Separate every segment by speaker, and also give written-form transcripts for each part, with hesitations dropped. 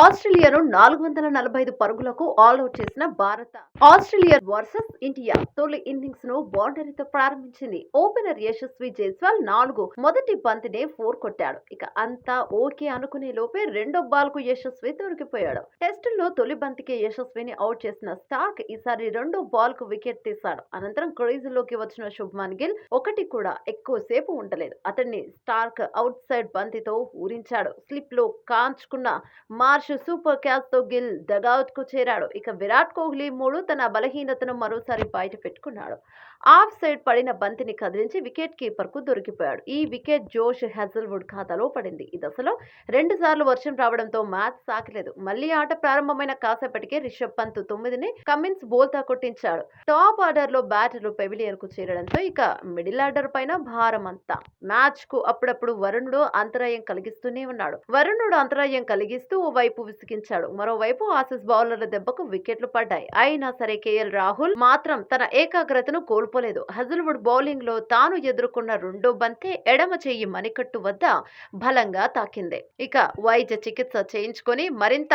Speaker 1: ఆస్ట్రేలియాను 445 పరుగులకు all out చేసిన భారత Australia versus India తొలి ఇన్నింగ్స్ ను బౌండరీతో ప్రారంభించింది. ఓపెనర్ యశస్వి జైస్వాల్ మొదటి బంతినే 4 కొట్టాడు. ఇక అంతా ఓకే అనుకునే లోపే రెండో బాల్ కు యశస్వి దొరికిపోయాడు. టెస్టుల్లో తొలి బంతికే యశస్విని అవుట్ చేసిన స్టార్క్ ఈసారి రెండో బాల్ కు వికెట్ తీశాడు. అనంతరం క్రీజులోకి వచ్చిన శుభ్మన్ గిల్ ఒకటి కూడా ఎక్కువసేపు ఉండలేదు. అతన్ని స్టార్క్ అవుట్ సైడ్ బంతితో ఊరించాడు. స్లిప్ లో కాంచుకున్న మార్ష్ సూపర్ క్యాచ్ తో గిల్ డగౌట్ కు చేరాడు. ఇక విరాట్ కోహ్లీ తన బలహీనతను మరోసారి బయట పెట్టుకున్నాడు. ఆఫ్ సైడ్ పడిన బంతిని కదిలించి వికెట్ కీపర్ కు దొరికిపోయాడు. ఈ వికెట్ జోష్ హెజల్వుడ్ ఖాతాలో పడింది. ఈ దశలో 2 సార్లు వర్షం రావడంతో మ్యాచ్ సాగలేదు. మళ్లీ ఆట ప్రారంభమైన కాసేపటికే రిషబ్ పంత్ 9ని కమిన్స్ బోల్తా కొట్టించాడు. టాప్ ఆర్డర్ లో బ్యాటర్లు పెవిలియన్ కు చేరడంతో ఇక మిడిల్ ఆర్డర్ పైన భారం అంతా. మ్యాచ్ కు అప్పుడప్పుడు వరుణుడు అంతరాయం కలిగిస్తూనే ఉన్నాడు. వరుణుడు అంతరాయం కలిగిస్తూ ఓ వైపు విసిగించాడు. మరోవైపు ఆసీస్ బౌలర్ల దెబ్బకు వికెట్లు పడ్డాయి. అయినా సరే కేఎల్ రాహుల్ మాత్రం తన ఏకాగ్రతను కోల్పోలేదు. హజల్వుడ్ బౌలింగ్ లో తాను ఎదుర్కొన్న రెండో బంతే ఎడమ చెయ్యి మణికట్టు వద్ద బలంగా తాకింది. ఇక వైద్య చికిత్స చేయించుకొని మరింత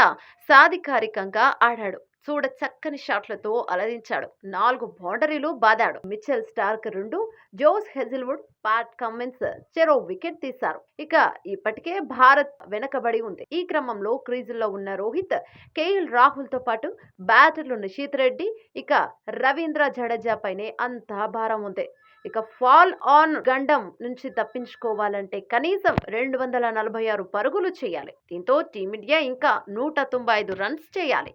Speaker 1: సాధికారికంగా ఆడాడు. చూడ చక్కని షాట్లతో అలరించాడు. 4 బౌండరీలు బాదాడు. Mitchell Starc 2, Josh Hazlewood, Pat Cummins చెరో వికెట్ తీశారు. ఇక ఇప్పటికే భారత్ వెనకబడి ఉంది. ఈ క్రమంలో క్రీజుల్లో ఉన్న రోహిత్, కేఎల్ రాహుల్ తో పాటు బ్యాటర్లు నిషిత్ రెడ్డి, ఇక రవీంద్ర జడేజా పైనే అంతా భారం ఉంది. ఇక ఫాల్ ఆన్ గండం నుంచి తప్పించుకోవాలంటే కనీసం 246 పరుగులు చేయాలి. దీంతో టీమిండియా ఇంకా 195 రన్స్ చేయాలి.